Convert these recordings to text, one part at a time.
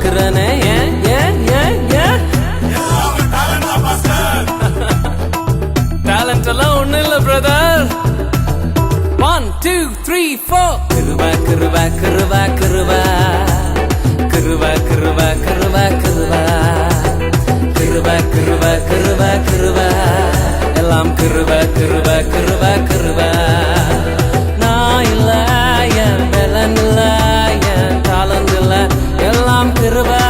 எதிர்பார்க்கிறனே ஏன் ஏன் ஏன் ஏன் டேலண்ட் எல்லாம் ஒண்ணு இல்ல பிரதர். 1 2 3 4 கிருபா கிருபா கிருபா கிருபா கிருபா கிருபா கிருபா கிருபா கிருபா கிருபா கிருபா கிருபா எல்லாம் கிருபா கிருபா கிருபா கிருபா. நான் இல்ல என் பலன் இல்ல என் டாலண்ட் இல்ல எல்லாம் கிருபா.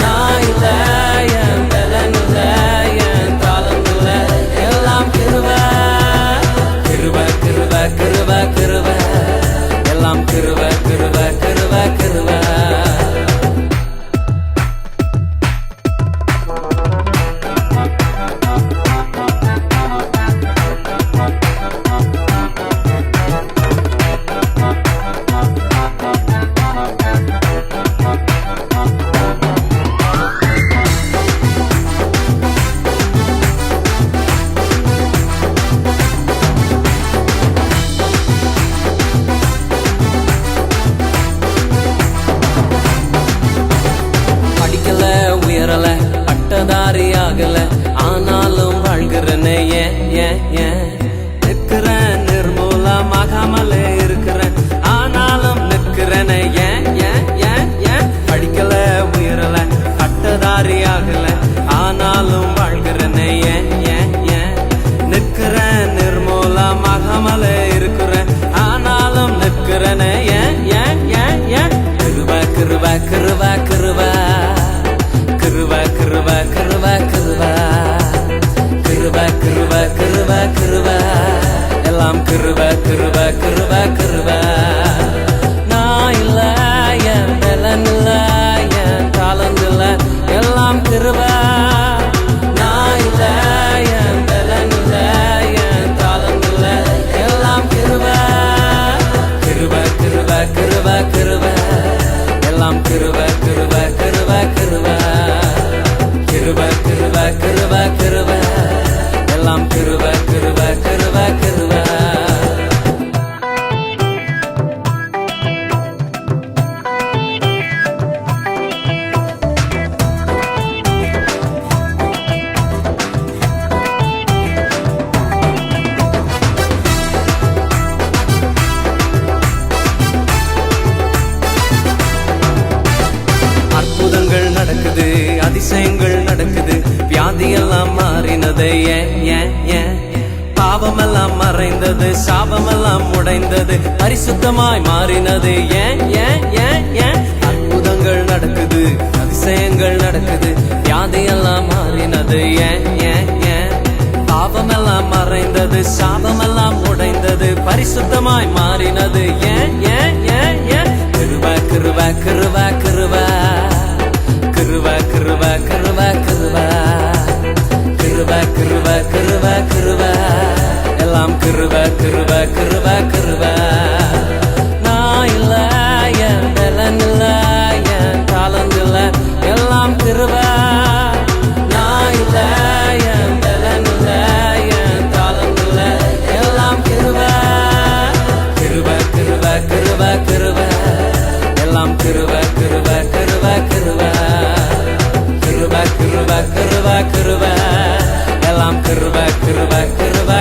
நான் இல்ல என் பலன் இல்ல என் டாலண்ட் இல்ல எல்லாம் கிருபா. கிருபா கிருபா கிருபா கிருபா எல்லாம் கிருபா கிருபா கிருபா கிருபா. உயரல பட்டதாரி ஆகல ஆனாலும் வாழ்கிறனே ஏன் ஏன் ஏன் நிற்கிறேன் நிர்மூலமாகாமலே இருக்கிறேன் ஆனாலும் நிற்கிறனே ஏன் ஏன் ஏன் ஏன் படிக்கல உயரல பட்டதாரி ஆகல ஆனாலும் வாழ்கிறனே ஏன் ஏன் ஏன் நிற்கிறேன் நிர்மூலமாகாமலே இருக்கிறேன் ஆனாலும் நிற்கிறனே ஏன் ஏன் ஏன் ஏன் கிருபா கிருபா கிருபா கிருபா கிருபா கிருபா கிருபா கிருபா கிருபா கிருபா கிருபா கிருபா எல்லாம் கிருபா கிருபா கிருபா கிருபா. நான் இல்ல என் பலன் இல்ல என் டாலண்ட் இல்ல எல்லாம் கிருபா. நான் இல்ல என் பலன் இல்ல என் டாலண்ட் இல்ல எல்லாம் கிருபா. கிருபா கிருபா கிருபா கிருபா எல்லாம் கிருபா கிருபா கிருபா கிருபா. கிருபா கிருபா கிருபா கிருபா எல்லாம் கிருபா கிருபா கிருபா கிருபா. அற்புதங்கள் நடக்குது அதிசயங்கள் நடக்குது வியாதியெல்லாம் மாறினது ஏன் ஏன் ஏன் பாவமெல்லாம் மறைந்தது சாபமெல்லாம் உடைந்தது பரிசுத்தமாய் மாறினது ஏன் ஏன் ஏன் ஏன் அற்புதங்கள் நடக்குது அதிசயங்கள் நடக்குது வியாதியெல்லாம் மாறினது ஏன் ஏன் ஏன் பாவமெல்லாம் மறைந்தது சாபமெல்லாம் உடைந்தது பரிசுத்தமாய் மாறினது ஏன் ஏன் ஏன் ஏன் கிருபா கிருபா கிருபா கிருபா கிருபா கிருபா கிருபா கிருபா கிருபா கிருபா கிருபா கிருபா எல்லாம் கிருபா கிருபா கிருபா கிருபா. நான் இல்ல என் பலன் இல்ல என் டாலண்ட் இல்ல எல்லாம் கிருபா. நான் இல்ல என் பலன் இல்ல என் டாலண்ட் இல்ல எல்லாம் கிருபா. கிருபா கிருபா கிருபா கிருபா எல்லாம் கிருபா கிருபா கிருபா கிருபா. கிருபா கிருபா கிருபா கிருபா எல்லாம் கிருபா கிருபா கிருபா.